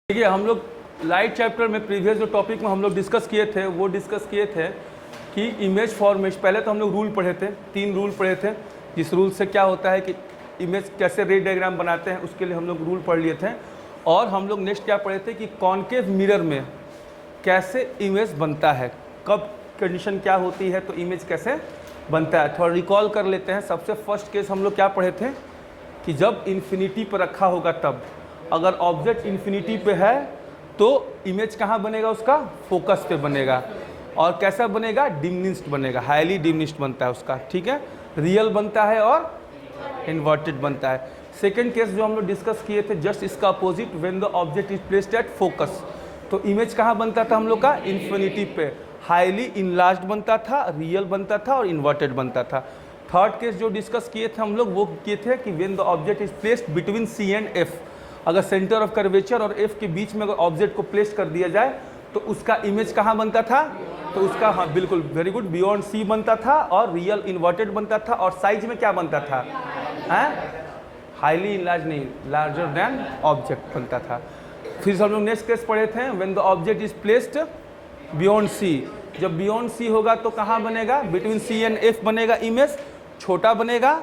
देखिए हम लोग लाइट चैप्टर में प्रीवियस जो टॉपिक में हम लोग डिस्कस किए थे वो डिस्कस किए थे कि इमेज फॉर्मेशन। पहले तो हम लोग रूल पढ़े थे, 3 रूल पढ़े थे। जिस रूल से क्या होता है कि इमेज कैसे रे डायग्राम बनाते हैं उसके लिए हम लोग रूल पढ़ लिए थे। और हम लोग नेक्स्ट क्या पढ़े थे कि कॉन्केव मिरर में कैसे इमेज बनता है, कब कंडीशन क्या होती है तो इमेज कैसे बनता है। थोड़ा रिकॉल कर लेते हैं। सबसे फर्स्ट केस हम लोग क्या पढ़े थे कि जब इन्फिनिटी पर रखा होगा तब, अगर ऑब्जेक्ट इन्फिनिटी पे है तो इमेज कहाँ बनेगा, उसका फोकस पे बनेगा। और कैसा बनेगा, डिमिनिश्ड बनेगा, हाईली डिमिनिश्ड बनता है उसका, ठीक है। रियल बनता है और इन्वर्टेड बनता है। सेकंड केस जो हम लोग डिस्कस किए थे जस्ट इसका opposite, when the object is placed at focus, तो इमेज कहाँ बनता था हम लोग का, इन्फिनिटी पे, हाईली इनलार्ज्ड बनता था, रियल बनता था और इन्वर्टेड बनता था। थर्ड केस जो डिस्कस किए थे हम लोग वो किए थे कि when the object is placed between C and F, अगर सेंटर ऑफ कर्वेचर और एफ के बीच में अगर ऑब्जेक्ट को प्लेस कर दिया जाए तो उसका इमेज कहाँ बनता था, तो उसका, हाँ बिल्कुल वेरी गुड, बियॉन्ड सी बनता था और रियल इन्वर्टेड बनता था। और साइज में क्या बनता था, हाईली इनलार्ज नहीं, लार्जर देन ऑब्जेक्ट बनता था। फिर हम लोग नेक्स्ट केस पढ़े थे when the object is placed beyond C, जब बियॉन्ड सी होगा तो कहाँ बनेगा, बिटवीन सी एंड एफ बनेगा, इमेज छोटा बनेगा,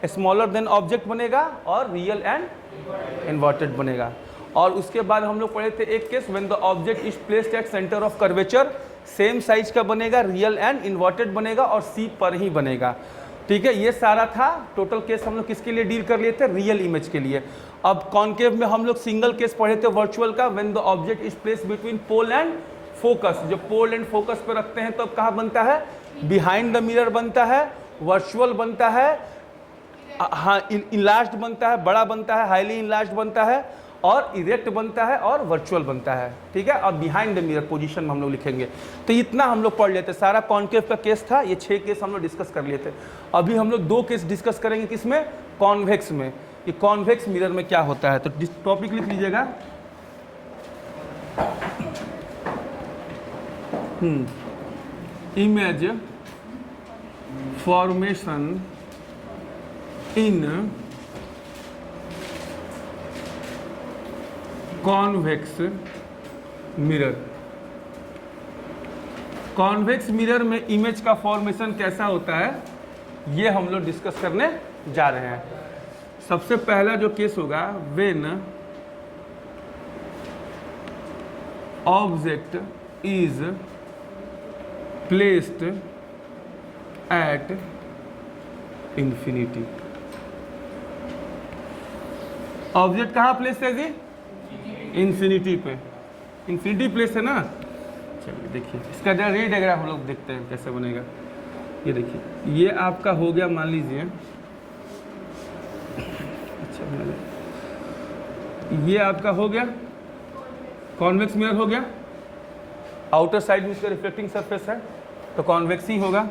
स्मॉलर देन ऑब्जेक्ट बनेगा और रियल एंड इन्वर्टेड बनेगा। और उसके बाद हम लोग पढ़े थे एक case when the object is placed at centre of curvature, same size का बनेगा, रियल एंड इन्वर्टेड बनेगा और सी पर ही बनेगा, ठीक है। ये सारा था टोटल केस हम लोग किसके लिए डील कर लिए थे, रियल इमेज के लिए। अब कॉन्केव में हम लोग सिंगल केस पढ़े थे वर्चुअल का, when the object is placed between pole and focus, जब पोल एंड फोकस पर रखते हैं तब तो कहाँ बनता है, बिहाइंड द मिरर बनता है, वर्चुअल बनता है, हाँ इनलार्ज्ड बनता है, बड़ा बनता है, हाईली इनलार्ज्ड बनता है और इरेक्ट बनता है और वर्चुअल बनता है, ठीक है। और बिहाइंड द मिरर पोजीशन में हम लोग लिखेंगे। तो इतना हम लोग पढ़ लेते, सारा कॉन्केव का केस था, ये 6 केस हम लोग डिस्कस कर लिए थे। अभी हम लोग 2 केस डिस्कस करेंगे, किसमें, कॉन्वेक्स में, कि कॉन्वेक्स मिरर में क्या होता है। तो टॉपिक लिख लीजिएगा, इमेज फॉर्मेशन इन कॉन्वेक्स मिरर। कॉन्वेक्स मिरर में इमेज का फॉर्मेशन कैसा होता है ये हम लोग डिस्कस करने जा रहे हैं। सबसे पहला जो केस होगा, when object is placed at infinity. Object कहाँ प्लेस है जी, इंफिनिटी पे, इंफिनिटी प्लेस है ना। चलिए देखिए इसका रे डायग्राम हम लोग देखते हैं कैसे बनेगा। ये देखिए, ये आपका हो गया, मान लीजिए, अच्छा ये आपका हो गया कॉन्वेक्स मिरर हो गया, आउटर साइड में इसका रिफ्लेक्टिंग सरफेस है तो कॉन्वेक्स ही होगा।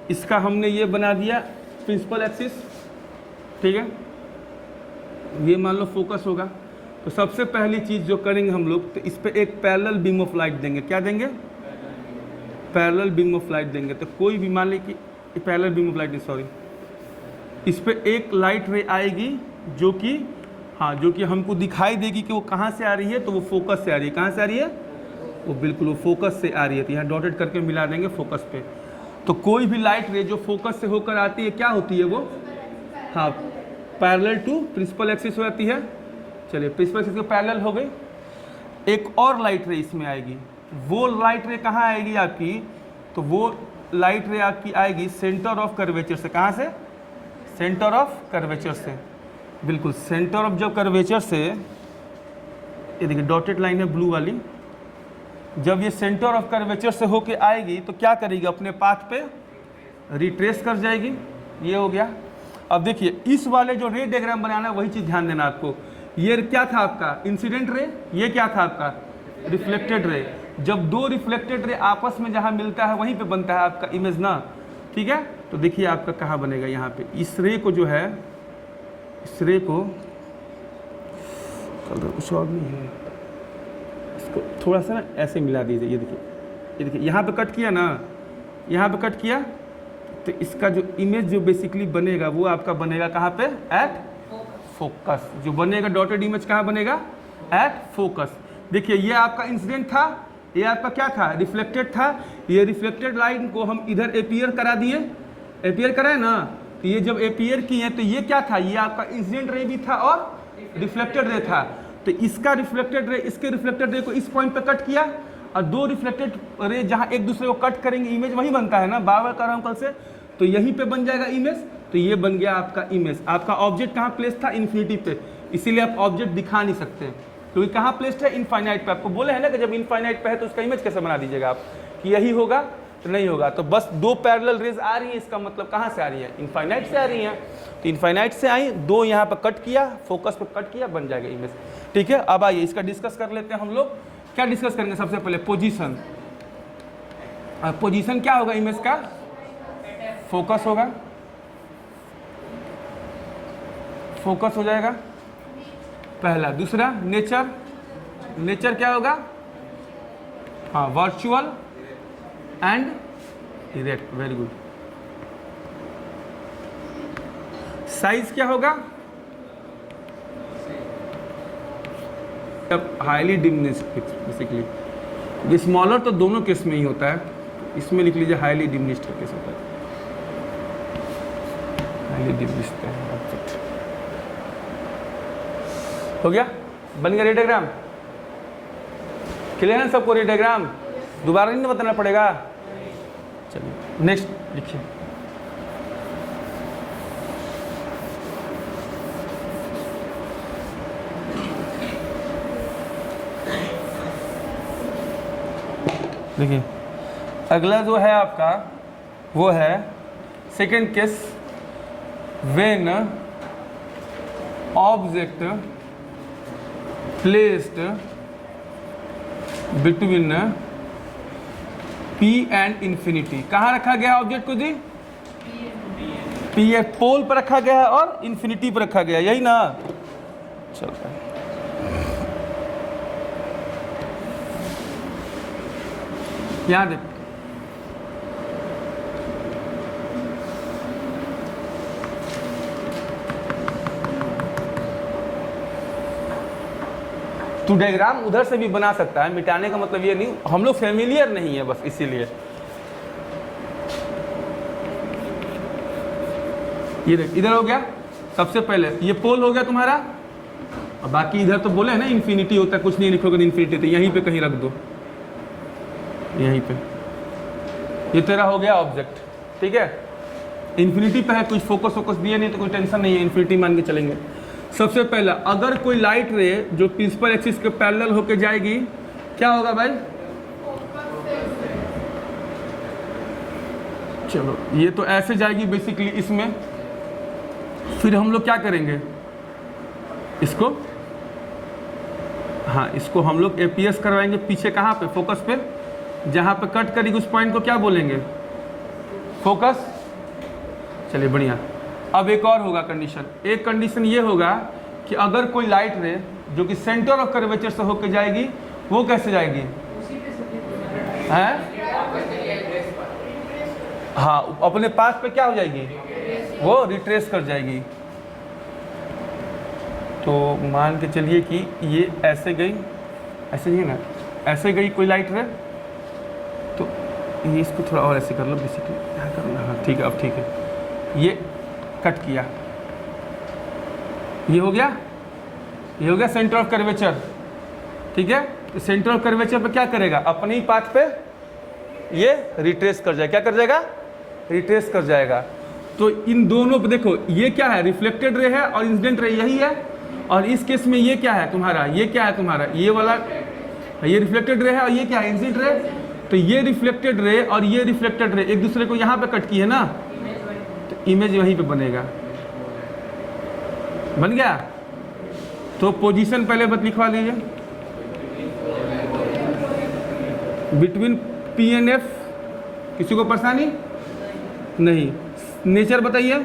इसका हमने ये बना दिया प्रिंसिपल एक्सिस, ठीक है, ये मान लो फोकस होगा। तो सबसे पहली चीज़ जो करेंगे हम लोग, तो इस पर एक पैरेलल बीम ऑफ लाइट देंगे। क्या देंगे, पैरेलल बीम ऑफ लाइट देंगे। तो कोई भी मान ले कि पैरेलल बीम ऑफ लाइट नहीं, सॉरी, इस पर एक लाइट रे आएगी जो कि, हाँ, जो कि हमको दिखाई देगी कि वो कहाँ से आ रही है, तो वो फोकस से आ रही है। कहाँ से आ रही है, वो बिल्कुल वो फोकस से आ रही है। तो यहाँ डॉटेड करके मिला देंगे फोकस पे। तो कोई भी लाइट रे जो फोकस से होकर आती है क्या होती है वो, हाँ, पैरेलल टू प्रिंसिपल एक्सिस हो जाती है। चलिए प्रिंसिपल एक्सिस के पैरेलल हो गई। एक और लाइट रे इसमें आएगी, वो लाइट रे कहाँ आएगी आपकी, तो वो लाइट रे आपकी आएगी सेंटर ऑफ कर्वेचर से। कहाँ से, सेंटर ऑफ कर्वेचर से, बिल्कुल सेंटर ऑफ जब कर्वेचर से, ये देखिए डॉटेड लाइन है ब्लू वाली, जब ये सेंटर ऑफ कर्वेचर से होके आएगी तो क्या करेगी, अपने पाथ पे रिट्रेस कर जाएगी। ये हो गया। अब देखिए इस वाले जो रे डायग्राम बनाना है वही चीज़ ध्यान देना आपको। ये क्या था आपका, इंसिडेंट रे, ये क्या था आपका, रिफ्लेक्टेड रे। जब 2 रिफ्लेक्टेड रे आपस में जहाँ मिलता है वहीं पे बनता है आपका इमेज ना, ठीक है। तो देखिए आपका कहाँ बनेगा, यहाँ पे इस रे को जो है, इस रे को, कलर कुछ और नहीं है, इसको थोड़ा सा ना ऐसे मिला दीजिए। ये देखिए यहाँ पे कट किया ना, यहाँ पे कट किया, तो इसका जो इमेज जो बेसिकली बनेगा वो आपका बनेगा कहाँ पे, एट फोकस। जो बनेगा डॉटेड इमेज कहाँ बनेगा, एट फोकस। देखिए ये आपका इंसिडेंट था, ये आपका क्या था, रिफ्लेक्टेड था। ये रिफ्लेक्टेड लाइट को हम इधर अपीयर करा दिए, अपीयर कराए ना, तो ये जब अपीयर किए तो ये क्या था, ये आपका इंसिडेंट रे भी था और रिफ्लेक्टेड रे था। तो इसका रिफ्लेक्टेड रे इसके रिफ्लेक्टेड रे को इस पॉइंट पे कट किया, और दो रिफ्लेक्टेड रे जहाँ एक दूसरे को कट करेंगे इमेज वही बनता है ना, बार बार कर रहा हूँ कल से, तो यहीं पे बन जाएगा इमेज। तो ये बन गया आपका इमेज। आपका ऑब्जेक्ट कहाँ प्लेस था, इन्फिनिटी पे, इसीलिए आप ऑब्जेक्ट दिखा नहीं सकते क्योंकि कहाँ प्लेस्ड है, इनफाइनाइट पे। आपको बोले हैं ना कि जब इनफाइनाइट पे है तो उसका इमेज कैसे बना दीजिएगा आप, कि यही होगा तो नहीं होगा। तो बस दो पैरेलल रेज आ रही है, इसका मतलब कहाँ से आ रही है, इनफाइनाइट से आ रही हैं। तो इनफाइनाइट से आई, दो यहाँ पर कट किया, फोकस पे कट किया, बन जाएगा इमेज। ठीक है, अब आइए इसका डिस्कस कर लेते हैं हम लोग। क्या डिस्कस करेंगे, सबसे पहले पोजीशन। पोजीशन क्या होगा इमेज का, फोकस होगा, फोकस हो जाएगा पहला। दूसरा नेचर, नेचर क्या होगा, हाँ virtual and direct, very good. Size क्या होगा, अब हाईली डिमिनिश्ड बेसिकली। स्मॉलर तो दोनों केस में ही होता है, इसमें लिख लीजिए हाईली डिमिनिश्ड का केस होता है, हाईली डिमिनिश्ड का ऑब्जेक्ट। हो गया, बन गया रेडियोग्राम। क्लियर है सबको रेडियोग्राम, दोबारा नहीं बताना पड़ेगा। चलिए नेक्स्ट लिखिए। देखिए अगला जो है आपका वो है second case, when object placed between P and infinity. कहाँ रखा गया है ऑब्जेक्ट को जी, P है पोल पर रखा गया है और इन्फिनिटी पर रखा गया है, यही ना। चलता है, याद है। तो डायग्राम उधर से भी बना सकता है, मिटाने का मतलब ये नहीं, हम लोग फेमिलियर नहीं है बस इसीलिए। ये देख इधर हो गया, सबसे पहले ये पोल हो गया तुम्हारा, और बाकी इधर तो बोले है ना इन्फिनिटी होता है, कुछ नहीं लिखोगे इन्फिनिटी, तो यहीं पे कहीं रख दो, यहीं पे। ये तेरा हो गया ऑब्जेक्ट, ठीक है। इन्फिनिटी पे है, कुछ फोकस वोकस दिए नहीं तो कोई टेंशन नहीं है, इन्फिनिटी मान के चलेंगे। सबसे पहला अगर कोई लाइट रे जो प्रिंसिपल एक्सिस के पैरेलल होके जाएगी, क्या होगा भाई, चलो ये तो ऐसे जाएगी बेसिकली इसमें, फिर हम लोग क्या करेंगे इसको, हाँ इसको हम लोग एपीएस करवाएंगे पीछे, कहाँ पे, फोकस पे, जहाँ पे कट करेगी उस पॉइंट को क्या बोलेंगे, फोकस। चलिए बढ़िया। अब एक और होगा कंडीशन, एक कंडीशन ये होगा कि अगर कोई लाइट रे जो कि सेंटर ऑफ कर्वेचर से होकर जाएगी, वो कैसे जाएगी, हैं, हाँ अपने पास पे क्या हो जाएगी, वो रिट्रेस कर जाएगी। तो मान के चलिए कि ये ऐसे गई, ऐसे ही ना, ऐसे गई कोई लाइट रे, तो ये इसको थोड़ा और ऐसे कर लो बेसिकली, क्या करना, हाँ ठीक है, अब ठीक है। ये कट किया, ये हो गया, ये हो गया सेंटर ऑफ कर्वेचर, ठीक है। तो सेंटर ऑफ कर्वेचर पे क्या करेगा, अपने ही पाथ पे ये रिट्रेस कर जाएगा, क्या कर जाएगा, रिट्रेस कर जाएगा। तो इन दोनों पे देखो, ये क्या है, रिफ्लेक्टेड रे है और इंसिडेंट रे यही है, और इस केस में ये क्या है तुम्हारा, ये क्या है तुम्हारा, ये वाला, ये रिफ्लेक्टेड रे है और ये क्या है, इंसिडेंट रे। तो ये रिफ्लेक्टेड रे और ये रिफ्लेक्टेड रे एक दूसरे को यहाँ पे कट की है ना, तो इमेज वहीं पे बनेगा, बन गया। तो पोजीशन पहले बत लिखवा लीजिए, बिटवीन P एंड F, किसी को परेशानी नहीं। नेचर बताइए,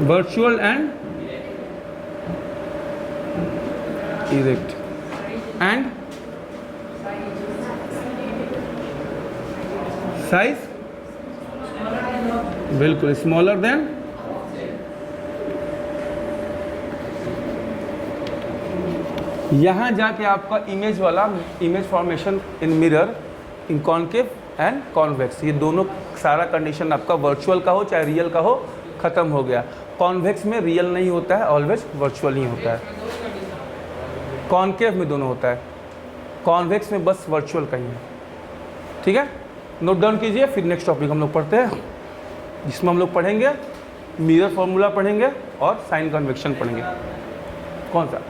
virtual and erect, and size बिल्कुल स्मॉलर देन यहाँ जाके आपका इमेज वाला image formation in mirror in concave and convex, ये दोनों सारा कंडीशन आपका वर्चुअल का हो चाहे रियल का हो ख़त्म हो गया। कॉन्वेक्स में रियल नहीं होता है, ऑलवेज वर्चुअल ही होता है। कॉनकेव में दोनों होता है, कॉन्वेक्स में बस वर्चुअल का ही है। ठीक है, नोट डाउन कीजिए। फिर नेक्स्ट टॉपिक हम लोग पढ़ते हैं, जिसमें हम लोग पढ़ेंगे मिरर फॉर्मूला पढ़ेंगे और साइन कन्वेक्शन पढ़ेंगे। कौन सा?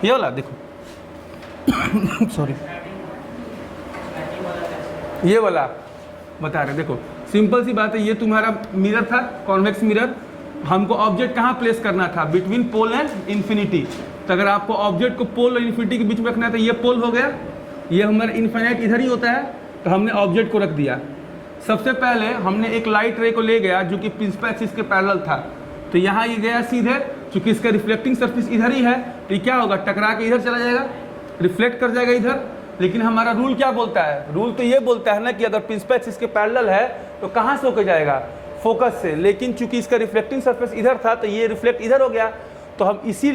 ये वाला देखो सॉरी, ये वाला बता रहे। देखो सिंपल सी बात है, ये तुम्हारा मिरर था, कॉन्वेक्स मिरर। हमको ऑब्जेक्ट कहाँ प्लेस करना था? Between pole and infinity. तो अगर आपको ऑब्जेक्ट को पोल और इन्फिनिटी के बीच में रखना है तो ये पोल हो गया, ये हमारा इन्फिनिट इधर ही होता है, तो हमने ऑब्जेक्ट को रख दिया। सबसे पहले हमने एक लाइट रे को ले गया जो कि प्रिंसिपल एक्सिस के पैरेलल था, तो यहाँ ये गया सीधे, चूंकि इसका रिफ्लेक्टिंग सरफेस इधर ही है तो ये क्या होगा? टकरा के इधर चला जाएगा, रिफ्लेक्ट कर जाएगा इधर। लेकिन हमारा रूल क्या बोलता है? रूल तो ये बोलता है ना कि अगर प्रिंसिपल एक्सिस के पैरेलल है तो कहाँ से होकर जाएगा? फोकस से। लेकिन चूंकि इसका रिफ्लेक्टिंग सरफेस इधर था तो ये रिफ्लेक्ट इधर हो गया, तो हम इसी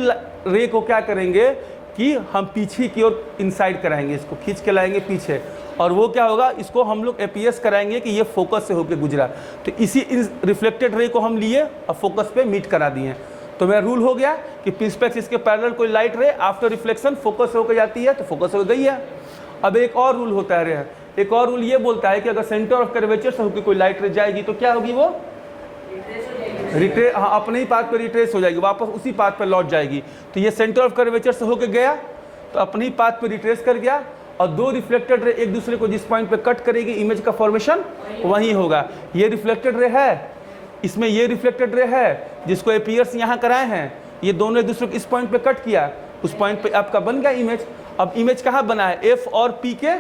रे को क्या करेंगे कि हम पीछे की ओर इनसाइड कराएंगे, इसको खींच के लाएंगे पीछे, और वो क्या होगा? इसको हम लोग एपीएस कराएंगे कि ये फोकस से होकर गुजरा। तो इसी रिफ्लेक्टेड रे को हम लिए और फोकस पे मीट करा दिए। तो मेरा रूल हो गया कि प्रिंसिपल एक्सिस के पैरेलल कोई लाइट रे आफ्टर रिफ्लेक्शन फोकस से होकर जाती है तो फोकस हो गई है। अब एक और रूल होता है, एक और रूल ये बोलता है कि अगर सेंटर ऑफ कर्वेचर से होकर कोई लाइट रे जाएगी तो क्या होगी? वो रिट्रेस, हाँ, अपने ही पाथ पे रिट्रेस हो जाएगी, वापस उसी पाथ पे लौट जाएगी। तो ये सेंटर ऑफ कर्वेचर से होकर गया तो अपने ही पाथ पे रिट्रेस कर गया, और दो रिफ्लेक्टेड रे एक दूसरे को जिस पॉइंट पे कट करेगी इमेज का फॉर्मेशन वहीं होगा। ये रिफ्लेक्टेड रे है, इसमें ये रिफ्लेक्टेड रे है जिसको एपियर्स यहाँ कराए हैं, ये दोनों एक दूसरे को इस पॉइंट पे कट किया, उस पॉइंट पे आपका बन गया इमेज। अब इमेज कहाँ बना है? एफ और पी के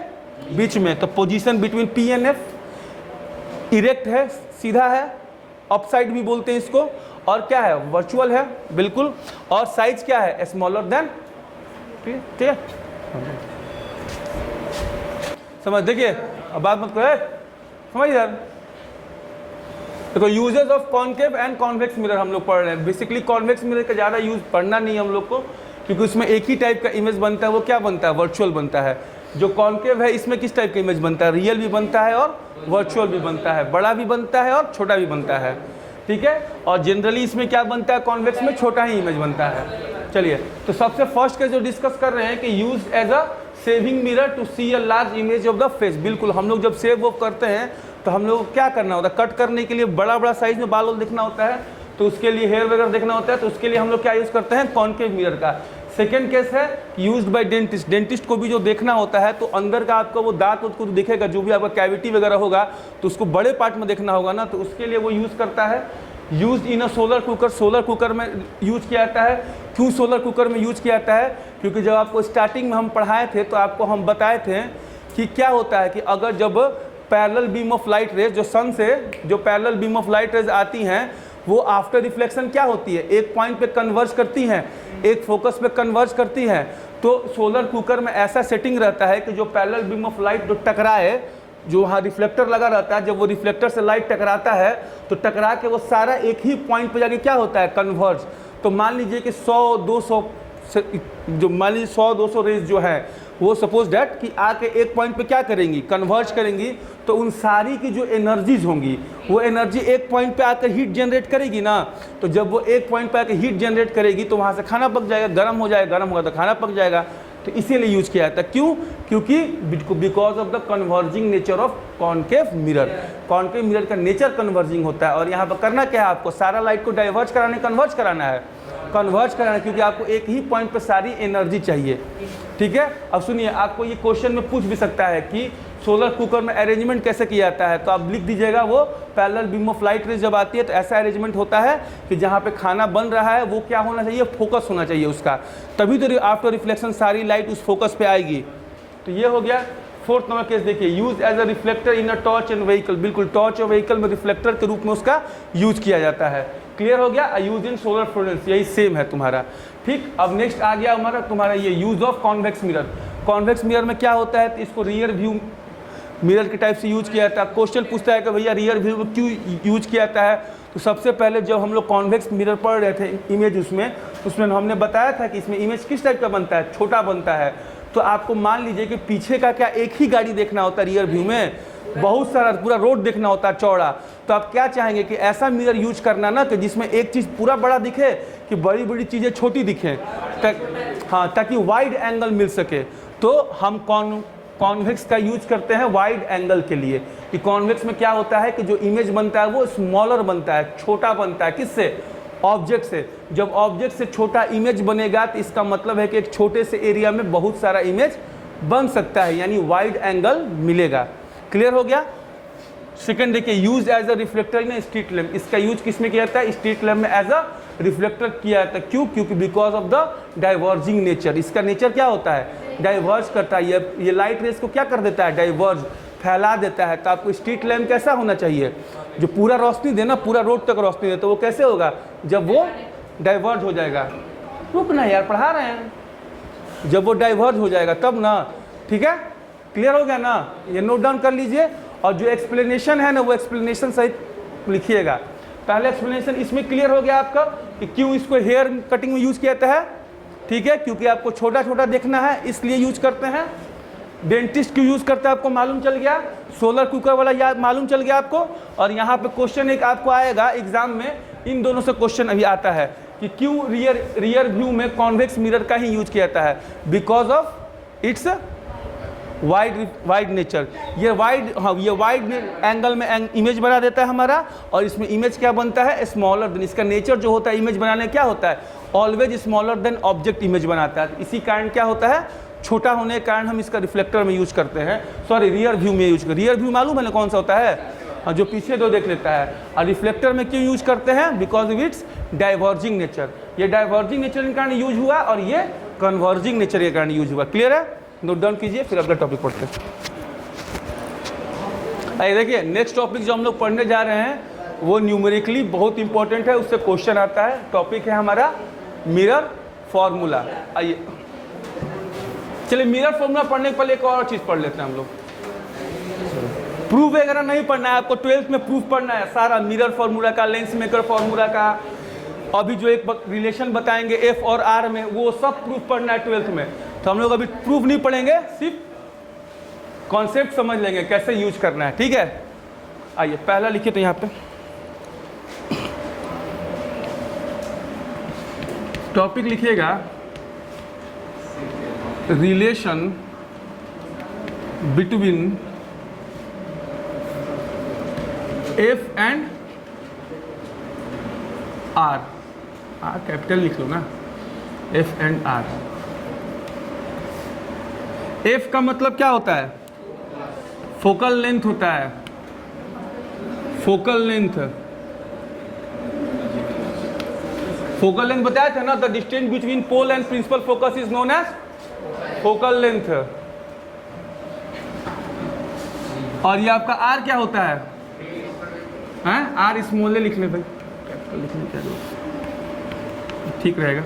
बीच में, तो position between P and F erect है, सीधा है, अपसाइड भी बोलते हैं इसको, और क्या है? वर्चुअल है बिल्कुल, और साइज क्या है? Smaller than. ठीक है, समझ? देखिए अब बात मत करो, समझ यार। देखो uses of concave and convex mirror हम लोग पढ़ रहे हैं। बेसिकली कॉन्वेक्स मिरर का ज़्यादा यूज पढ़ना नहीं है हम लोग को, क्योंकि उसमें एक ही टाइप का इमेज बनता है। वो क्या बनता है? वर्चुअल बनता है। जो कॉनकेव है इसमें किस टाइप का इमेज बनता है? रियल भी बनता है और वर्चुअल भी बनता है, बड़ा भी बनता है और छोटा भी बनता है। ठीक है, और जनरली इसमें क्या बनता है? कॉन्वेक्स में छोटा ही इमेज बनता है। चलिए, तो सबसे फर्स्ट का जो डिस्कस कर रहे हैं कि use as a shaving mirror to see a large image of the face. बिल्कुल, हम लोग जब सेव वो करते हैं तो हम लोग को क्या करना होता है? कट करने के लिए बड़ा बड़ा साइज में बाल दिखना होता है, तो उसके लिए हेयर वगैरह देखना होता है, तो उसके लिए हम लोग क्या यूज़ करते हैं? कॉनकेव मिरर का। सेकेंड केस है यूज्ड बाय डेंटिस्ट। डेंटिस्ट को भी जो देखना होता है तो अंदर का आपका वो दांत को दिखेगा, जो भी आपका कैविटी वगैरह होगा तो उसको बड़े पार्ट में देखना होगा ना, तो उसके लिए वो यूज़ करता है। Use in a solar cooker. Solar cooker में यूज किया जाता है। क्यों सोलर कुकर में यूज किया जाता है? क्योंकि जब आपको स्टार्टिंग में हम पढ़ाए थे तो आपको हम बताए थे कि क्या होता है कि अगर जब parallel beam of light rays, जो सन से जो parallel beam of light rays आती हैं, वो आफ्टर रिफ्लेक्शन क्या होती है? एक पॉइंट पे कन्वर्ज करती हैं, एक फोकस पे कन्वर्ज करती हैं। तो सोलर कुकर में ऐसा सेटिंग रहता है कि जो पैरेलल बीम ऑफ लाइट जो टकराए, जो वहाँ रिफ्लेक्टर लगा रहता है, जब वो रिफ्लेक्टर से लाइट टकराता है तो टकरा के वो सारा एक ही पॉइंट पे जाके क्या होता है? कन्वर्ज। तो मान लीजिए कि 100-200 जो मान लीजिए 100-200 रेज जो है वो सपोज डैट कि आके एक पॉइंट पे क्या करेंगी? कन्वर्ज करेंगी। तो उन सारी की जो एनर्जीज होंगी वो एनर्जी एक पॉइंट पे आकर हीट जनरेट करेगी ना, तो जब वो एक पॉइंट पे आकर हीट जनरेट करेगी तो वहाँ से खाना पक जाएगा, गर्म हो जाएगा, गर्म होगा तो खाना पक जाएगा। तो इसीलिए यूज किया जाता है। क्यों? क्योंकि because of the converging nature of concave mirror. Concave mirror का नेचर कन्वर्जिंग होता है, और यहाँ पर करना क्या है? आपको सारा लाइट को डाइवर्ज कराने, कन्वर्ज कराना है, कन्वर्ज कराना, क्योंकि आपको एक ही पॉइंट पर सारी एनर्जी चाहिए। ठीक है, अब सुनिए, आपको ये क्वेश्चन में पूछ भी सकता है कि सोलर कुकर में अरेंजमेंट कैसे किया जाता है, तो आप लिख दीजिएगा वो parallel beam of light rays जब आती है तो ऐसा अरेंजमेंट होता है कि जहाँ पे खाना बन रहा है वो क्या होना चाहिए? फोकस होना चाहिए उसका, तभी तो आफ्टर रिफ्लेक्शन सारी लाइट उस फोकस पे आएगी। तो ये हो गया। फोर्थ नंबर केस देखिए, use as a reflector in a torch and vehicle. बिल्कुल, टॉर्च और व्हीकल में रिफ्लेक्टर के रूप में उसका यूज किया जाता है। क्लियर हो गया? यूज इन सोलर फ्लोरेंस, यही सेम है तुम्हारा। ठीक, अब नेक्स्ट आ गया हमारा तुम्हारा ये use of convex mirror. Convex mirror में क्या होता है? तो इसको रियर व्यू मिरर के टाइप से यूज किया जाता है। क्वेश्चन पूछता है कि भैया रियर व्यू क्यों यूज किया जाता है, तो सबसे पहले जब हम लोग कॉन्वेक्स मिरर पढ़ रहे थे इमेज उसमें हमने बताया था कि इसमें इमेज किस टाइप का बनता है, छोटा बनता है। तो आपको मान लीजिए कि पीछे का क्या एक ही गाड़ी देखना होता है, रियर व्यू में बहुत सारा पूरा रोड देखना होता है चौड़ा, तो आप क्या चाहेंगे कि ऐसा मिरर यूज करना ना कि जिसमें एक चीज़ पूरा बड़ा दिखे कि बड़ी बड़ी चीज़ें छोटी दिखें, हाँ, ताकि वाइड एंगल मिल सके। तो हम कॉन्वेक्स का यूज करते हैं वाइड एंगल के लिए। कि कॉन्वेक्स में क्या होता है कि जो इमेज बनता है वो स्मॉलर बनता है, छोटा बनता है। किससे? ऑब्जेक्ट से। जब ऑब्जेक्ट से छोटा इमेज बनेगा तो इसका मतलब है कि एक छोटे से एरिया में बहुत सारा इमेज बन सकता है, यानी वाइड एंगल मिलेगा। क्लियर हो गया? सेकंड देखिए, use as a reflector in street lamp. इसका यूज किसमें किया जाता है? स्ट्रीट लैम्प में एज अ रिफ्लेक्टर किया जाता है। क्यों? क्योंकि because of the diverging nature. इसका नेचर क्या होता है? डाइवर्ज करता है। ये लाइट रेस को क्या कर देता है? डाइवर्ज, फैला देता है। तो आपको स्ट्रीट लैम्प कैसा होना चाहिए? जो पूरा रोशनी देना, पूरा रोड तक रोशनी दे। तो वो कैसे होगा? जब वो डाइवर्ज हो जाएगा। रुकना यार, पढ़ा रहे हैं। जब वो डाइवर्ज हो जाएगा तब ना, ठीक है? क्लियर हो गया ना? ये नोट डाउन कर लीजिए। और जो एक्सप्लेनेशन है ना, वो एक्सप्लेनेशन सहित लिखिएगा। पहले एक्सप्लेनेशन इसमें क्लियर हो गया आपका कि क्यों इसको हेयर कटिंग में यूज किया जाता है। ठीक है, क्योंकि आपको छोटा छोटा देखना है इसलिए यूज करते हैं। डेंटिस्ट क्यों यूज करता है आपको मालूम चल गया। सोलर कुकर वाला याद मालूम चल गया आपको। और यहाँ पे क्वेश्चन एक आपको आएगा एग्जाम में, इन दोनों से क्वेश्चन अभी आता है कि क्यों रियर व्यू में कॉन्वेक्स मिरर का ही यूज किया जाता है। Because of its wide nature. ये वाइड एंगल में इमेज बना देता है हमारा। और इसमें इमेज क्या बनता है? Smaller than. इसका नेचर जो होता है इमेज बनाने क्या होता है? Always smaller than object image बनाता है। इसी कारण क्या होता है? छोटा होने के कारण हम इसका रिफ्लेक्टर में यूज करते हैं, सॉरी रियर व्यू में यूज करते हैं। रियर व्यू मालूम है ना कौन सा होता है? जो पीछे दो देख लेता है। और रिफ्लेक्टर में क्यों यूज करते हैं? Because of its diverging nature. ये डाइवर्जिंग नेचर के कारण यूज हुआ और ये कन्वर्जिंग नेचर के कारण यूज हुआ। क्लियर है? नोट डाउन कीजिए, फिर अगला टॉपिक पढ़ते हैं। आइए देखिए, नेक्स्ट टॉपिक जो हम लोग पढ़ने जा रहे हैं वो न्यूमेरिकली बहुत इंपॉर्टेंट है, उससे क्वेश्चन आता है। टॉपिक है हमारा मिरर फॉर्मूला। आइए चलिए, मिरर फॉर्मूला पढ़ने के पहले एक और चीज़ पढ़ लेते हैं हम लोग। प्रूफ वगैरह नहीं पढ़ना है आपको, 12th में प्रूफ पढ़ना है सारा, मिरर फॉर्मूला का, लेंस मेकर फॉर्मूला का। अभी जो एक रिलेशन बताएंगे एफ और आर में, वो सब प्रूफ पढ़ना है 12th में। तो हम लोग अभी प्रूफ नहीं पढ़ेंगे, सिर्फ कॉन्सेप्ट समझ लेंगे कैसे यूज करना है। ठीक है, आइए पहला लिखिए तो यहाँ पे टॉपिक लिखिएगा, relation between F and R. R capital लिख लो ना, एफ एंड आर। एफ का मतलब क्या होता है? फोकल लेंथ होता है, फोकल लेंथ। फोकल लेंथ बताया था ना, the distance between pole and principal focus is known as focal length. और ये आपका आर क्या होता है? आर स्मॉल लिखने पे कैपिटल लिखने क्या ठीक रहेगा।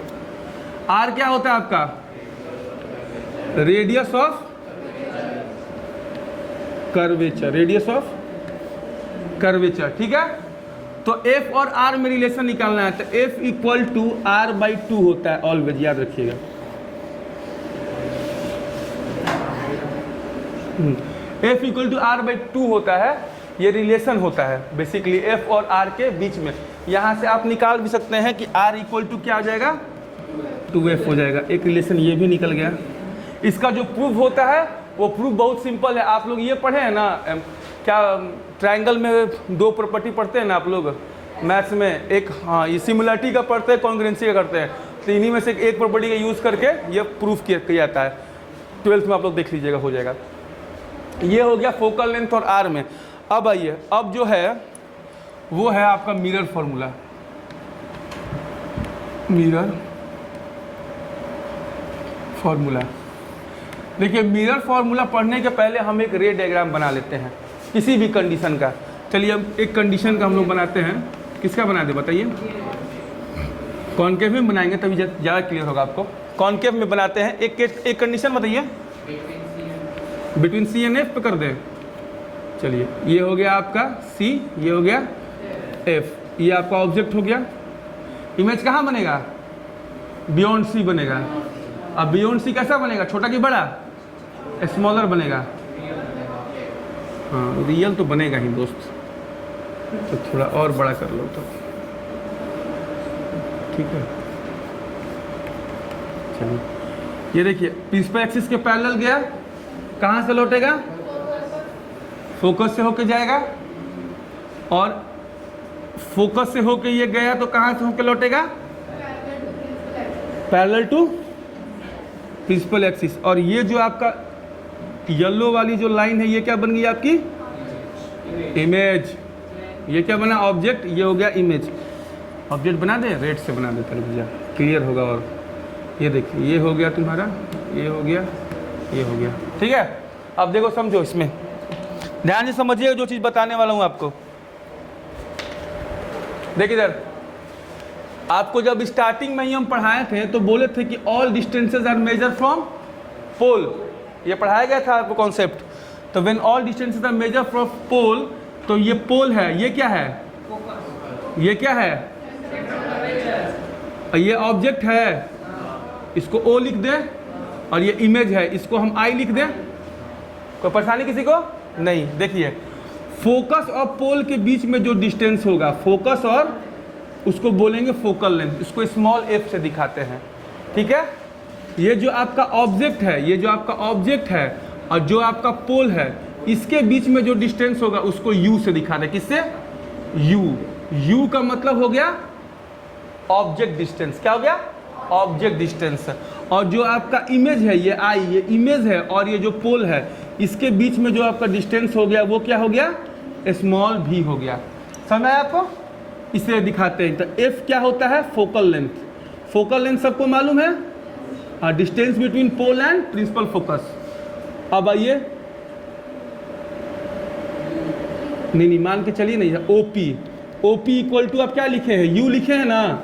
आर क्या होता है आपका? Radius of curvature, radius of curvature. ठीक है, तो एफ और आर में रिलेशन निकालना है, तो F equal to R by 2 होता है ऑलवेज, याद रखिएगा। F equal to R by 2 होता है, ये रिलेशन होता है बेसिकली एफ और आर के बीच में। यहां से आप निकाल भी सकते हैं कि आर इक्वल टू क्या हो जाएगा? 2f हो जाएगा। एक रिलेशन ये भी निकल गया। इसका जो प्रूफ होता है वो प्रूफ बहुत सिंपल है। आप लोग ये पढ़े हैं ना, क्या ट्रायंगल में 2 प्रॉपर्टी पढ़ते हैं ना आप लोग मैथ्स में? एक हाँ, ये सिमिलरिटी का पढ़ते हैं, कॉन्ग्रुएंसी का करते हैं। तो इन्हीं में से एक प्रॉपर्टी का यूज़ करके ये प्रूफ किया जाता है। 12th में आप लोग देख लीजिएगा, हो जाएगा। ये हो गया फोकल लेंथ और आर में। अब आइए, अब जो है वो है आपका मिरर फॉर्मूला। मिरर फॉर्मूला देखिए, मिरर फॉर्मूला पढ़ने के पहले हम एक रे डायग्राम बना लेते हैं किसी भी कंडीशन का। चलिए अब एक कंडीशन का हम लोग बनाते हैं। किसका बना दे बताइए? कॉनकेव में बनाएंगे तभी ज़्यादा क्लियर होगा आपको। कॉनकेव में बनाते हैं। एक कंडीशन बताइए, बिटवीन सी एंड एफ पे कर दें। चलिए ये हो गया आपका सी, ये हो गया एफ, ये आपका ऑब्जेक्ट हो गया। इमेज कहाँ बनेगा? बियॉन्ड सी बनेगा। अब बियॉन्ड सी कैसा बनेगा, छोटा कि बड़ा? स्मॉलर बनेगा। हाँ रियल तो बनेगा ही दोस्त, तो थोड़ा और बड़ा कर लो तो ठीक है। चलिए ये देखिए प्रिंसिपल एक्सिस के पैरेलल गया, कहाँ से लौटेगा? फोकस से होके जाएगा, और फोकस से होके ये गया तो कहाँ से होके लौटेगा? Parallel to principal axis. और ये जो आपका येलो वाली जो लाइन है ये क्या बन गई आपकी? इमेज। ये क्या बना? ऑब्जेक्ट। ये हो गया इमेज। ऑब्जेक्ट बना दे, रेड से बना देते भैया, क्लियर होगा। और ये देखिए ये हो गया तुम्हारा, ये हो गया, ये हो गया, ठीक है। अब देखो समझो, इसमें ध्यान से समझिए जो चीज़ बताने वाला हूँ आपको। देखिए इधर आपको जब स्टार्टिंग में ही हम पढ़ाए थे तो बोले थे कि all distances are measure from pole, ये पढ़ाया गया था आपको कॉन्सेप्ट। तो when all distances are measure from pole, तो ये पोल है, ये क्या है? ये क्या है? ये ऑब्जेक्ट है, इसको ओ लिख दे, और ये इमेज है, इसको हम आई लिख दें। कोई परेशानी किसी को नहीं। देखिए फोकस और पोल के बीच में जो डिस्टेंस होगा, फोकस और उसको बोलेंगे फोकल लेंथ, इसको स्मॉल एफ से दिखाते हैं, ठीक है। ये जो आपका ऑब्जेक्ट है, ये जो आपका ऑब्जेक्ट है और जो आपका पोल है, इसके बीच में जो डिस्टेंस होगा उसको यू से दिखा दे। किससे? यू। यू का मतलब हो गया ऑब्जेक्ट डिस्टेंस। क्या हो गया? Object distance. और जो आपका इमेज है, ये आई, ये इमेज है, और ये जो पोल है, इसके बीच में जो आपका डिस्टेंस हो गया वो क्या हो गया? स्मॉल भी हो गया। समझ आया आपको? इसे दिखाते हैं। तो एफ क्या होता है? Focal length. फोकल लेंथ सबको मालूम है, हाँ, distance between pole and principal focus. अब आइए, नहीं मान के चलिए नहीं, ओपी। ओपी इक्वल टू आप क्या लिखे हैं? यू लिखे हैं ना,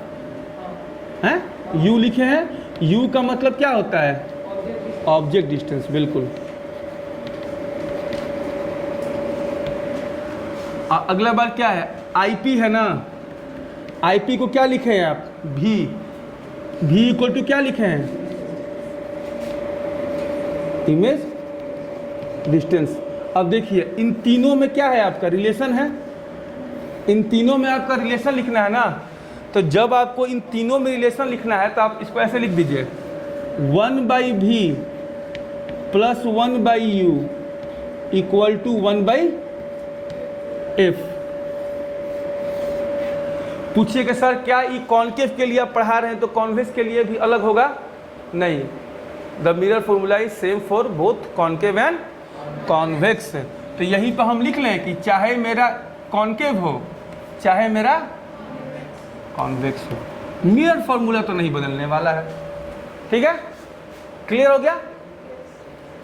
हैं? यू लिखे हैं। यू का मतलब क्या होता है? ऑब्जेक्ट डिस्टेंस, बिल्कुल। अगला बार क्या है? आईपी है ना। आईपी को क्या लिखे हैं आप? भी। भी इक्वल टू क्या लिखे हैं? Image distance. अब देखिए इन तीनों में क्या है आपका रिलेशन है? इन तीनों में आपका रिलेशन लिखना है ना। तो जब आपको इन तीनों में रिलेशन लिखना है तो आप इसको ऐसे लिख दीजिए, 1/v plus 1/u equal to 1/f। पूछिए कि सर क्या ये कॉन्केव के लिए आप पढ़ा रहे हैं तो कॉन्वेक्स के लिए भी अलग होगा? नहीं, the mirror formula is same for both concave and convex. तो यहीं पर हम लिख लें कि चाहे मेरा कॉन्केव हो चाहे मेरा कॉन्वेक्स हो, मिरर फॉर्मूला तो नहीं बदलने वाला है, ठीक है। क्लियर हो गया?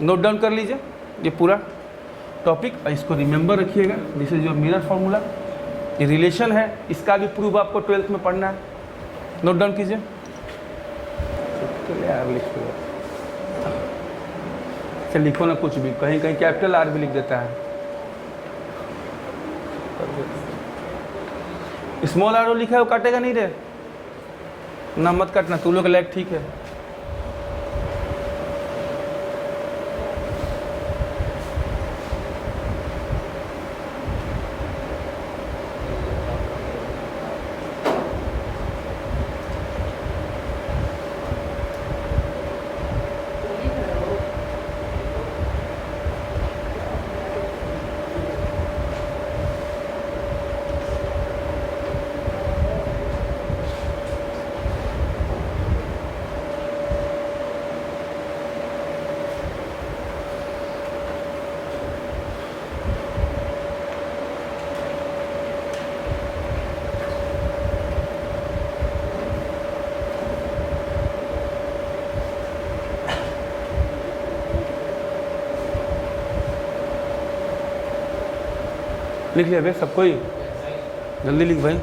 नोट डाउन कर लीजिए ये पूरा टॉपिक, इसको रिमेंबर रखिएगा। This is your mirror formula. ये रिलेशन है, इसका भी प्रूफ आपको 12th में पढ़ना है। नोट डाउन कीजिए। चल लिखो ना कुछ भी, कहीं कहीं कैपिटल आर भी लिख देता है। स्मॉल आर लिखा है वो काटेगा नहीं रे ना, मत काटना, तू लोग लैग ठीक है। लिख लिया भाई सबको ही, जल्दी लिख भाई।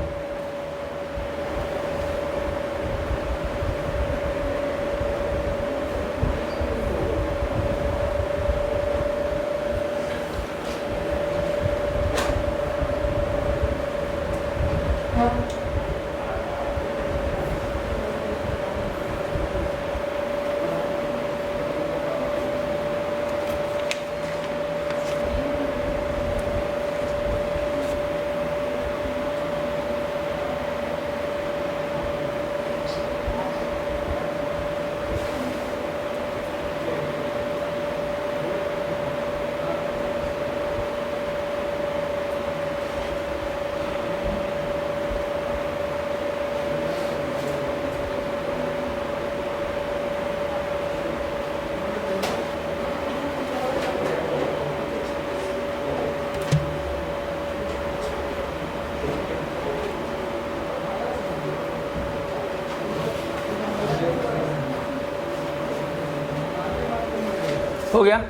हो गया।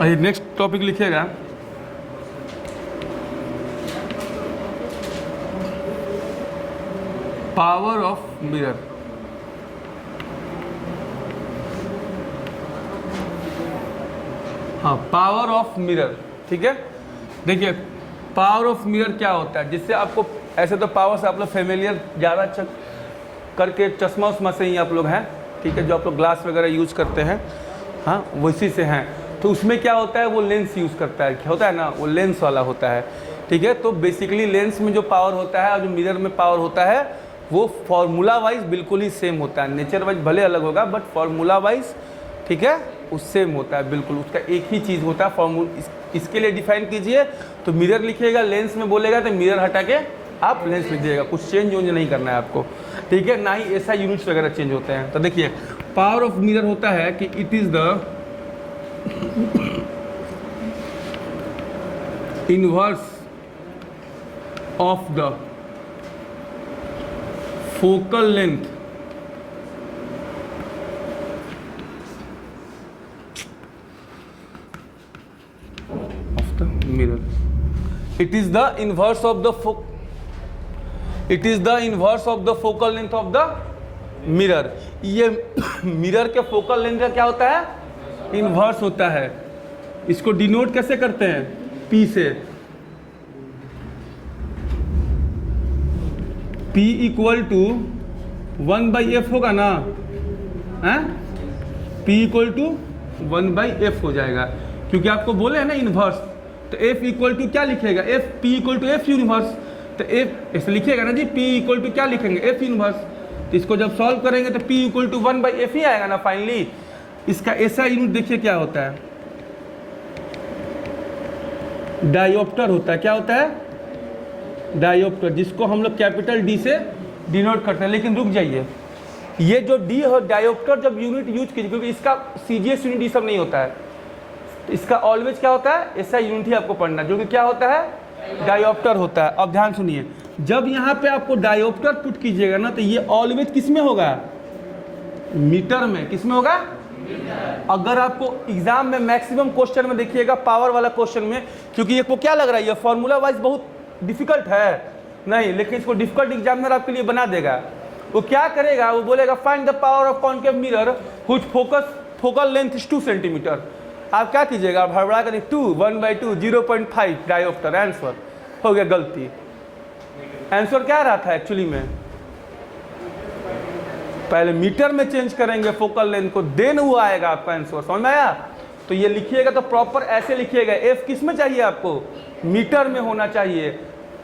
आइए नेक्स्ट टॉपिक लिखिएगा, पावर ऑफ मिरर। हाँ, पावर ऑफ मिरर, ठीक है। देखिए पावर ऑफ मिरर क्या होता है, जिससे आपको ऐसे तो पावर से आप लोग फेमिलियर ज़्यादा करके चश्मा उस्मा से ही आप लोग हैं, ठीक है, जो आप लोग ग्लास वगैरह यूज़ करते हैं, हाँ वैसी से हैं। तो उसमें क्या होता है, वो लेंस यूज़ करता है, क्या होता है ना, वो लेंस वाला होता है, ठीक है। तो बेसिकली लेंस में जो पावर होता है और जो मिरर में पावर होता है वो फॉर्मूला वाइज बिल्कुल ही सेम होता है। नेचर वाइज भले अलग होगा बट फॉर्मूला वाइज, ठीक है, वो सेम होता है बिल्कुल, उसका एक ही चीज़ होता है। इसके लिए डिफाइन कीजिए तो मिरर लिखिएगा, लेंस में बोलेगा तो मिरर हटा के आप लेंस लिख दीजिएगा, कुछ चेंज वोंज नहीं करना है आपको, ठीक है, ना ही ऐसा यूनिट्स वगैरह चेंज होते हैं। तो देखिए पावर ऑफ मिरर होता है कि it is the inverse of the focal length of the mirror. It is the inverse of the focal length of the mirror. ये मिरर के फोकल लेंथ का क्या होता है, इनवर्स होता है। इसको डिनोट कैसे करते हैं, P से, P इक्वल टू 1/f होगा ना, है P इक्वल टू 1/f हो जाएगा, क्योंकि आपको बोले हैं ना इनवर्स, तो F इक्वल टू क्या लिखेगा, F P equal to F universe, तो F ऐसे लिखिएगा ना जी, P इक्वल टू क्या लिखेंगे, F यूनिवर्स। तो इसको जब सॉल्व करेंगे तो P इक्वल टू 1/f ही आएगा ना फाइनली। इसका ऐसा यूनिट देखिए क्या होता है, डायोप्टर होता है। क्या होता है, डायोप्टर, जिसको हम लोग कैपिटल D से डिनोट करते हैं। लेकिन रुक जाइए, ये जो D हो डायोप्टर जब यूनिट यूज कीजिए, क्योंकि इसका CGS यूनिट ये सब नहीं होता है, तो इसका ऑलवेज क्या होता है, ऐसा यूनिट ही आपको पढ़ना, जो कि क्या होता है, डायोप्टर होता है। अब ध्यान सुनिए, जब यहाँ पे आपको डायोप्टर पुट कीजिएगा ना, तो ये ऑलवेज किस में होगा, मीटर में। किस में होगा, अगर आपको एग्जाम में मैक्सिमम क्वेश्चन में देखिएगा, पावर वाला क्वेश्चन में, क्योंकि ये को क्या लग रहा है, ये फॉर्मूला वाइज बहुत डिफिकल्ट है नहीं, लेकिन इसको डिफिकल्ट एग्जामिनर आपके लिए बना देगा। वो क्या करेगा, वो बोलेगा find the power of concave mirror which focal length is 2 centimetre. आप क्या कीजिएगा, आप हड़बड़ा कर 2 1/2 0.5 डायोप्टर, आंसर हो गया। गलती, आंसर क्या रहा था एक्चुअली में, पहले मीटर में चेंज करेंगे फोकल लेंथ को, देन वो आएगा आपका आंसर। समझ में आया। तो ये लिखिएगा तो प्रॉपर ऐसे लिखिएगा, F किस में चाहिए आपको, मीटर में होना चाहिए,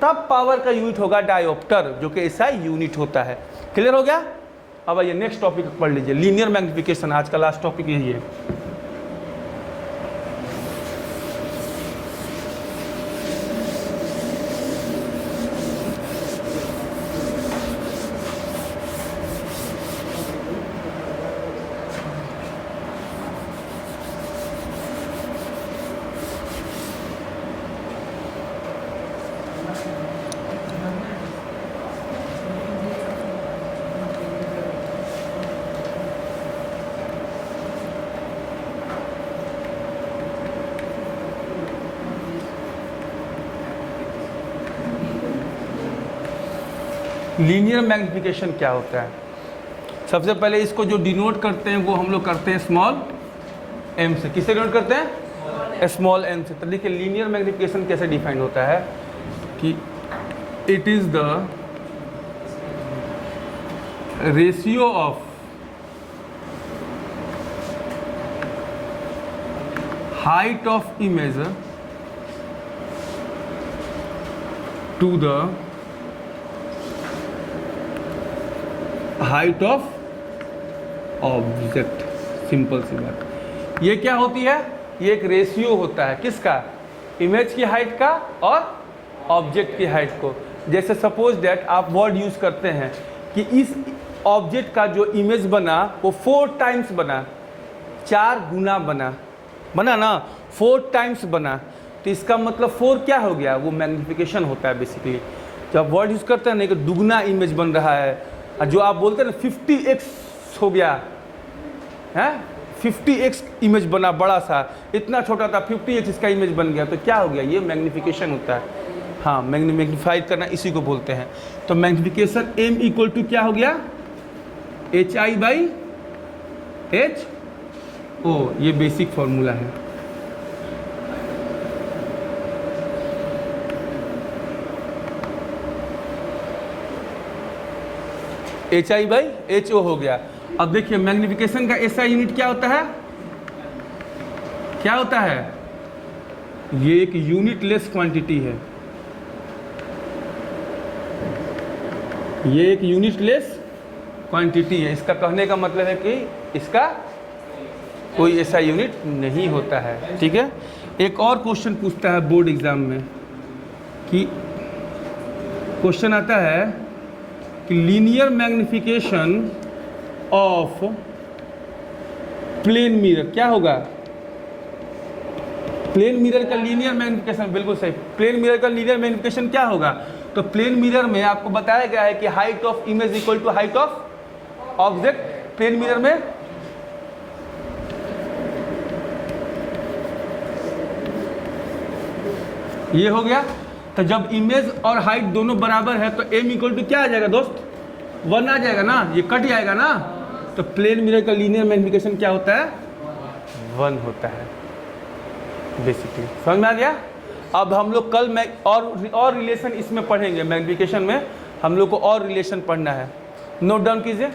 तब पावर का यूनिट होगा डायोप्टर, जो कि ऐसा यूनिट होता है। क्लियर हो गया। अब आइए नेक्स्ट टॉपिक पढ़ लीजिए, लीनियर मैग्निफिकेशन, आज का लास्ट टॉपिक यही है। लीनियर मैग्निफिकेशन क्या होता है, सबसे पहले इसको जो डिनोट करते हैं वो हम लोग करते हैं स्मॉल m से। किससे डिनोट करते हैं, स्मॉल m से। तो देखिए लीनियर मैग्निफिकेशन कैसे डिफाइन होता है कि it is the ratio of height of image to the height of object. Simple सी बात, ये क्या होती है, ये एक रेशियो होता है, किसका, इमेज की हाइट का और ऑब्जेक्ट की हाइट को। जैसे सपोज दैट आप वर्ड यूज करते हैं कि इस ऑब्जेक्ट का जो इमेज बना वो 4 टाइम्स बना, 4 गुना बना ना, 4 टाइम्स बना, तो इसका मतलब 4 क्या हो गया, वो मैग्निफिकेशन होता है बेसिकली। जब वर्ड यूज़ करते हैं ना कि दुगना इमेज बन रहा है, और जो आप बोलते हैं ना 50x हो गया है, 50x इमेज बना बड़ा सा, इतना छोटा था 50x इसका इमेज बन गया, तो क्या हो गया, ये मैग्निफिकेशन होता है। हाँ, मैग्नीफाइड करना इसी को बोलते हैं। तो मैग्निफिकेशन m इक्वल टू क्या हो गया, HI/H-O, ये बेसिक फॉर्मूला है। HI/HO हो गया। अब देखिए मैग्निफिकेशन का SI यूनिट क्या होता है, क्या होता है, ये एक यूनिटलेस क्वांटिटी है, ये एक यूनिटलेस क्वांटिटी है। इसका कहने का मतलब है कि इसका कोई ऐसा यूनिट नहीं होता है। ठीक है, एक और क्वेश्चन पूछता है बोर्ड एग्जाम में कि क्वेश्चन आता है कि linear magnification of plane mirror क्या होगा, प्लेन मिरर का लीनियर मैग्निफिकेशन, बिल्कुल सही, प्लेन मिरर का लीनियर मैग्निफिकेशन क्या होगा। तो प्लेन मिरर में आपको बताया गया है कि height of image equal to height of object. Plane mirror में ये हो गया। तो जब इमेज और हाइट दोनों बराबर है तो m इक्वल टू क्या आ जाएगा दोस्त, 1 आ जाएगा ना, ये कट जाएगा ना। तो प्लेन मिरर का लीनियर मैग्निफिकेशन क्या होता है, 1 होता है बेसिकली। समझ में आ गया। अब हम लोग कल में और रिलेशन इसमें पढ़ेंगे, मैग्निफिकेशन में हम लोग को और रिलेशन पढ़ना है, नोट डाउन कीजिए।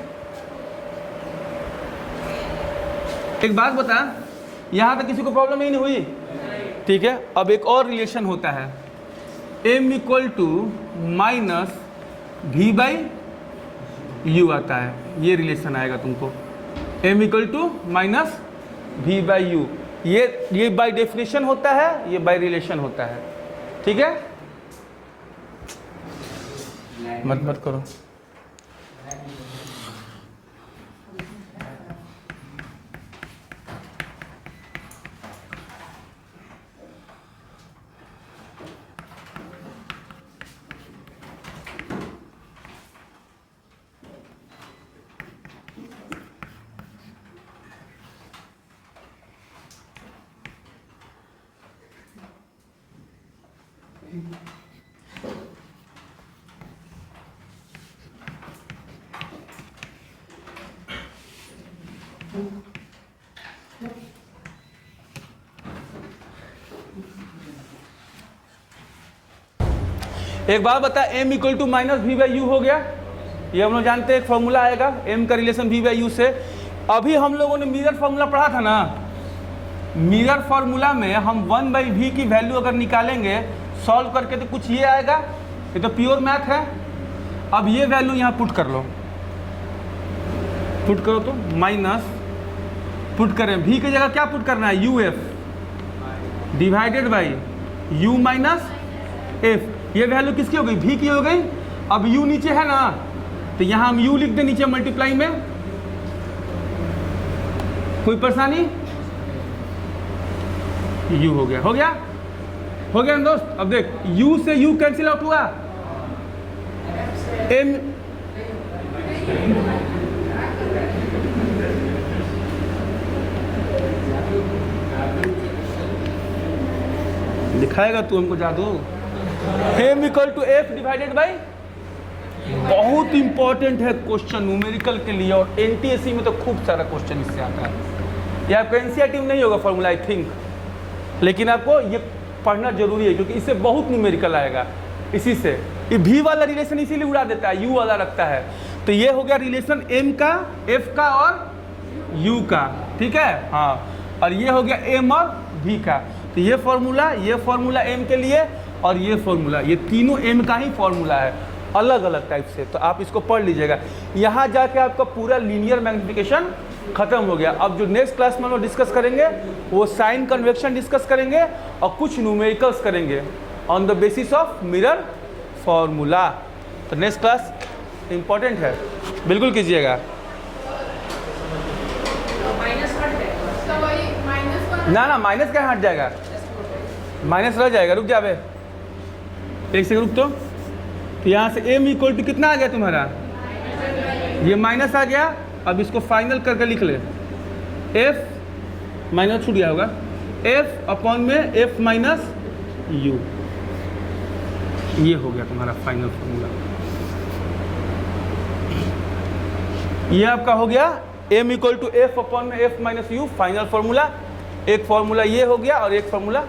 एक बात बता, यहाँ तक किसी को प्रॉब्लम ही नहीं हुई, ठीक है। अब एक और रिलेशन होता है, m equal to minus v/u आता है, ये रिलेशन आएगा तुमको, m equal to minus v/u। ये बाय डेफिनेशन होता है, ये बाय रिलेशन होता है। ठीक है, मत करो। एक बात बता, m equal to minus v/u हो गया, ये हम लोग जानते हैं, एक फॉर्मूला आएगा m का रिलेशन v/u से। अभी हम लोगों ने मिरर फॉर्मूला पढ़ा था ना, मिरर फॉर्मूला में हम 1/v की वैल्यू अगर निकालेंगे सॉल्व करके तो कुछ ये आएगा, ये तो प्योर मैथ है। अब ये वैल्यू यहाँ पुट कर लो, पुट करो तो माइनस, पुट करें v की जगह क्या पुट करना है, uf divided by u minus f। ये वैल्यू किसकी हो गई, v की हो गई। अब u नीचे है ना, तो यहाँ हम u लिख दें नीचे मल्टीप्लाई में, कोई परेशानी, u हो गया, हो गया, हो गया ना दोस्त। अब देख u से u कैंसिल आउट हुआ, m दिखाएगा तू हमको जादू। m equal to f divided by, बहुत इंपॉर्टेंट है क्वेश्चन न्यूमेरिकल के लिए, और एनटीएससी में तो खूब सारा क्वेश्चन इससे आता है। ये आपका एनसीईआरटी में नहीं होगा फॉर्मूला आई थिंक, लेकिन आपको ये पढ़ना जरूरी है क्योंकि इससे बहुत न्यूमेरिकल आएगा। इसी से ये v वाला रिलेशन इसीलिए उड़ा देता है, u वाला रखता है। तो ये हो गया रिलेशन m का, f का और u का, ठीक है। हाँ, और ये हो गया m और v का। तो ये फॉर्मूला m के लिए, और ये फॉर्मूला, ये तीनों m का ही फॉर्मूला है, अलग अलग टाइप से। तो आप इसको पढ़ लीजिएगा। यहाँ जाके आपका पूरा लीनियर मैग्निफिकेशन खत्म हो गया। अब जो नेक्स्ट क्लास में हम लोग डिस्कस करेंगे वो साइन कन्वेक्शन डिस्कस करेंगे और कुछ न्यूमेरिकल्स करेंगे on the basis of mirror formula. तो नेक्स्ट क्लास इंपॉर्टेंट है, बिल्कुल कीजिएगा। ना ना माइनस क्या हट जाएगा, माइनस रह जाएगा, रुक जा बे एक सेकंड रुक। तो यहाँ से m इक्वल टू कितना आ गया तुम्हारा, ये माइनस आ गया। अब इसको फाइनल करके लिख ले, f माइनस छूट गया होगा, f अपॉन में f माइनस u, ये हो गया तुम्हारा फाइनल फॉर्मूला। ये आपका हो गया m equal to f upon में f minus u final formula. एक फॉर्मूला ये हो गया और एक फॉर्मूला